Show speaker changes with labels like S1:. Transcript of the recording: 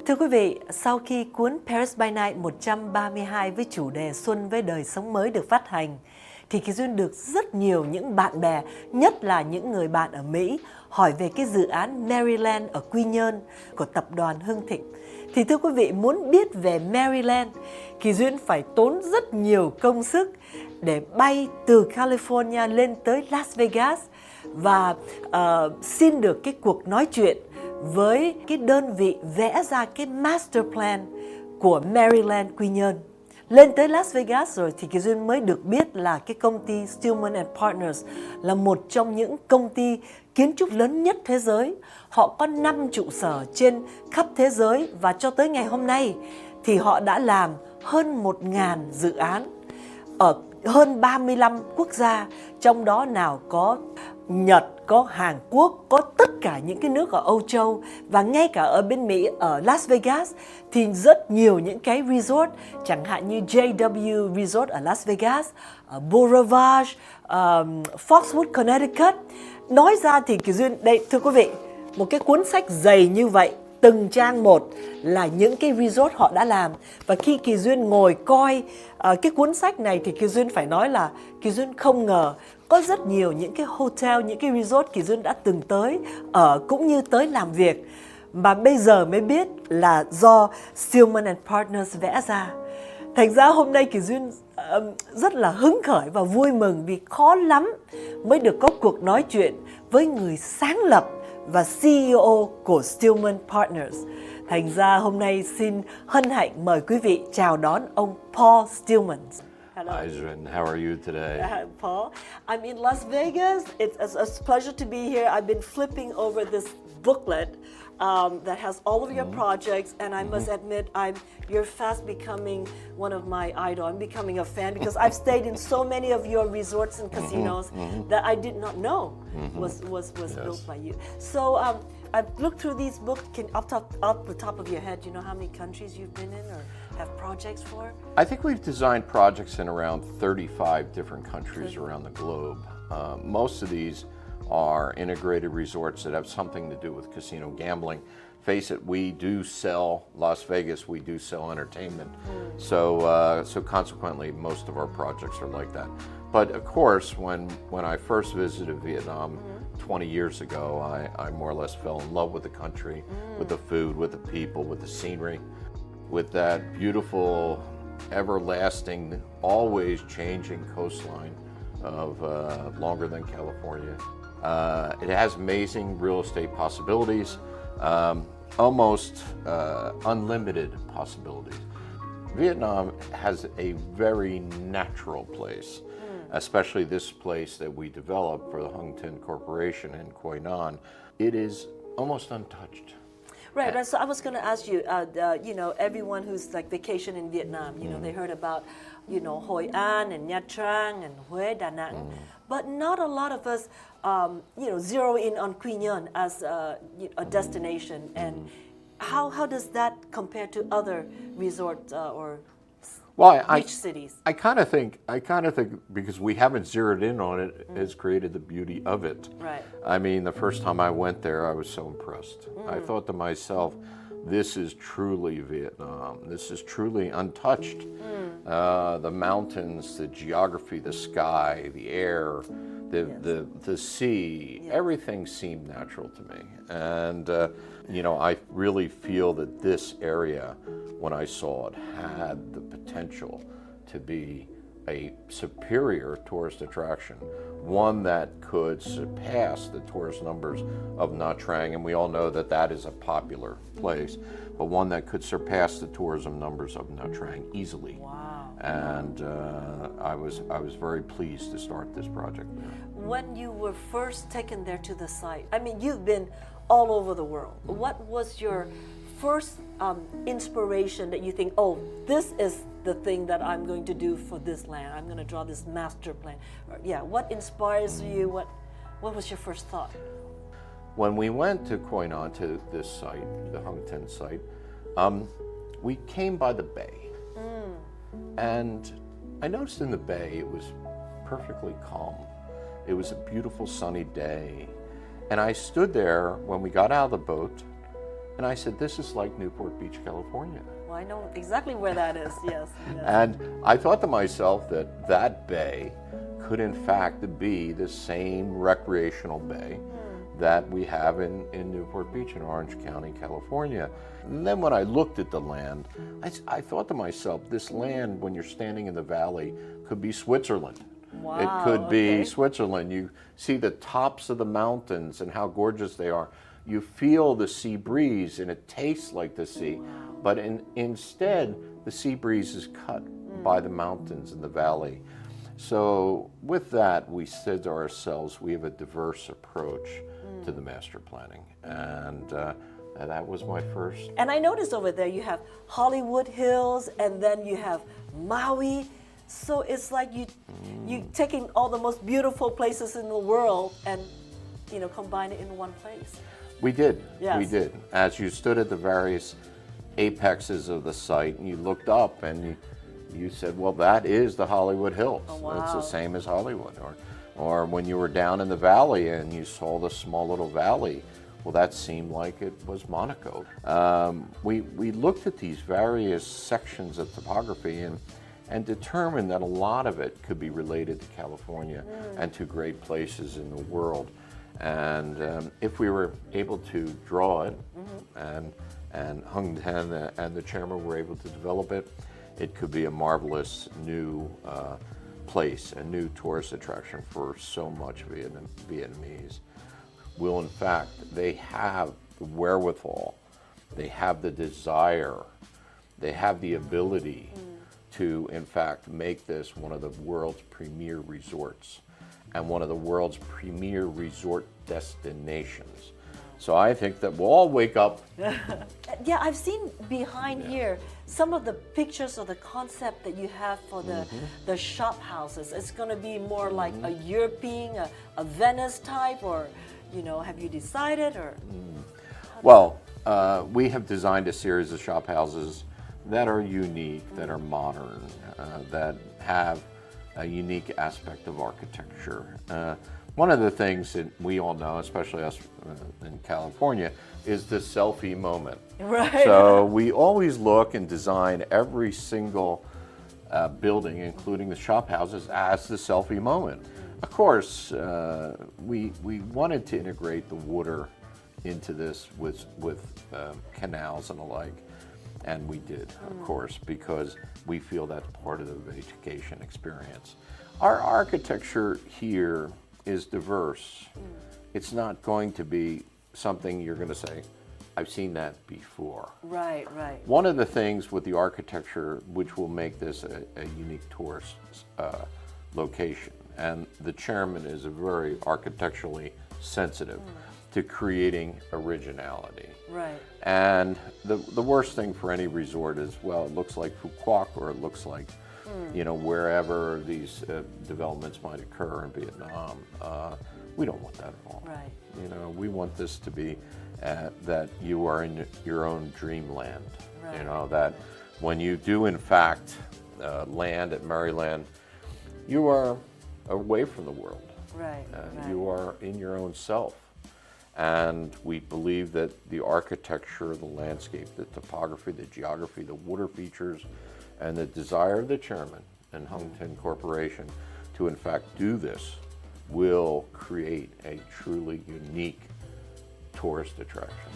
S1: Thưa quý vị, sau khi cuốn Paris by Night 132 với chủ đề Xuân với đời sống mới được phát hành, thì Kỳ Duyên được rất nhiều những bạn bè, nhất là những người bạn ở Mỹ, hỏi về cái dự án MerryLand ở Quy Nhơn của tập đoàn Hưng Thịnh. Thì thưa quý vị, muốn biết về MerryLand, Kỳ Duyên phải tốn rất nhiều công sức để bay từ California lên tới Las Vegas và xin được cái cuộc nói chuyện với cái đơn vị vẽ ra cái master plan của MerryLand Quy Nhơn. Lên tới Las Vegas rồi thì Kỳ Duyên mới được biết là cái công ty Steelman and Partners là một trong những công ty kiến trúc lớn nhất thế giới. Họ có 5 trụ sở trên khắp thế giới và cho tới ngày hôm nay thì họ đã làm hơn 1.000 dự án ở hơn 35 quốc gia, trong đó nào có Nhật, có Hàn Quốc, có tất cả những cái nước ở Âu Châu và ngay cả ở bên Mỹ, ở Las Vegas thì rất nhiều những cái resort, chẳng hạn như JW Resort ở Las Vegas, Beau Rivage, Foxwood, Connecticut. Nói ra thì Kỳ Duyên, đây thưa quý vị, một cái cuốn sách dày như vậy, từng trang một là những cái resort họ đã làm. Và khi Kỳ Duyên ngồi coi cái cuốn sách này thì Kỳ Duyên phải nói là Kỳ Duyên không ngờ có rất nhiều những cái hotel, những cái resort Kỳ Duyên đã từng tới ở cũng như tới làm việc, mà bây giờ mới biết là do Steelman and Partners vẽ ra. Thành ra hôm nay Kỳ Duyên rất là hứng khởi và vui mừng vì khó lắm mới được có cuộc nói chuyện với người sáng lập và CEO của Steelman Partners. Thành ra hôm nay xin hân hạnh mời quý vị chào đón ông Paul Steelman.
S2: Hello. Hi, Duyên. How are you today?
S1: Paul, I'm in Las Vegas. It's a pleasure to be here. I've been flipping over this booklet that has all of your projects, and I must admit, you're fast becoming one of my idols. I'm becoming a fan because I've stayed in so many of your resorts and casinos that I did not know was built by you. So I've looked through these books. Off the top of your head, do you know how many countries you've been in or have projects for?
S2: I think we've designed projects in around 35 different countries around the globe. Most of these are integrated resorts that have something to do with casino gambling. Face it, we do sell Las Vegas, we do sell entertainment. So consequently, most of our projects are like that. But of course, when I first visited Vietnam 20 years ago, I more or less fell in love with the country, with the food, with the people, with the scenery, with that beautiful, everlasting, always changing coastline of longer than California. It has amazing real estate possibilities, almost unlimited possibilities. Vietnam has a very natural place, especially this place that we developed for the Hưng Thịnh Corporation in Quy Nhơn. It is almost untouched.
S1: Right. So I was going to ask you, you know, everyone who's like vacation in Vietnam, you know, they heard about, you know, Hội An and Nha Trang and Huế, Da Nang, but not a lot of us, you know, zero in on Quy Nhơn as a destination. And how does that compare to other resorts or beach cities?
S2: I kind of think because we haven't zeroed in on it has created the beauty of it.
S1: Right.
S2: I mean, the first time I went there, I was so impressed. I thought to myself, this is truly Vietnam. This is truly untouched. The mountains, the geography, the sky, the air, the sea, everything seemed natural to me. And you know, I really feel that this area, when I saw it, had the potential to be a superior tourist attraction, one that could surpass the tourist numbers of Nha Trang, and we all know that that is a popular place, but one that could surpass the tourism numbers of Nha Trang easily.
S1: Wow.
S2: And I was very pleased to start this project there.
S1: When you were first taken there to the site, I mean, you've been all over the world. What was your first inspiration that you think, oh, this is the thing that I'm going to do for this land? I'm going to draw this master plan. Yeah, what inspires you? What was your first thought?
S2: When we went to Quy Nhơn, to this site, the Hưng Thịnh site, we came by the bay. And I noticed in the bay it was perfectly calm. It was a beautiful sunny day. And I stood there when we got out of the boat And I said, this is like Newport Beach, California.
S1: Well, I know exactly where that is, yes.
S2: And I thought to myself that that bay could in fact be the same recreational bay that we have in Newport Beach in Orange County, California. And then when I looked at the land, I thought to myself, this land, when you're standing in the valley, could be Switzerland.
S1: Wow,
S2: it could be
S1: okay.
S2: Switzerland. You see the tops of the mountains and how gorgeous they are. You feel the sea breeze and it tastes like the sea. But instead, the sea breeze is cut by the mountains in the valley. So with that, we said to ourselves, we have a diverse approach to the master planning. And that was my first.
S1: And I noticed over there you have Hollywood Hills and then you have Maui. So it's like you taking all the most beautiful places in the world and combine it in one place.
S2: We did.
S1: Yes.
S2: We did. As you stood at the various apexes of the site and you looked up and you said, well, that is the Hollywood Hills.
S1: Oh, wow.
S2: It's the same as Hollywood. Or when you were down in the valley and you saw the small little valley, well, that seemed like it was Monaco. We looked at these various sections of topography and determined that a lot of it could be related to California and to great places in the world. And if we were able to draw it, and Hung Thịnh and the chairman were able to develop it, it could be a marvelous new place, a new tourist attraction for so much Vietnamese. Will in fact, they have the wherewithal, they have the desire, they have the ability to in fact make this one of the world's premier resorts and one of the world's premier resort destinations. So I think that we'll all wake up.
S1: Yeah, I've seen behind here some of the pictures of the concept that you have for the shop houses. It's going to be more like a European, a Venice type, or have you decided? Or
S2: Well, we have designed a series of shop houses that are unique, that are modern, that have a unique aspect of architecture. One of the things that we all know, especially us in California, is the selfie moment.
S1: Right.
S2: So we always look and design every single building, including the shop houses, as the selfie moment. Of course, we wanted to integrate the water into this with canals and the like. And we did, of course, because we feel that's part of the vacation experience. Our architecture here is diverse. It's not going to be something you're going to say, I've seen that before.
S1: Right, right.
S2: One of the things with the architecture which will make this a unique tourist location, and the chairman is very architecturally sensitive to creating originality.
S1: Right.
S2: And the worst thing for any resort is, well, it looks like Phu Quoc, or it looks like, wherever these developments might occur in Vietnam. We don't want that at all.
S1: Right.
S2: We want this to be that you are in your own dreamland.
S1: Right.
S2: That when you do in fact land at MerryLand, you are away from the world.
S1: Right. Right.
S2: You are in your own self. And we believe that the architecture, the landscape, the topography, the geography, the water features, and the desire of the chairman and Hung Thịnh Corporation to in fact do this will create a truly unique tourist attraction.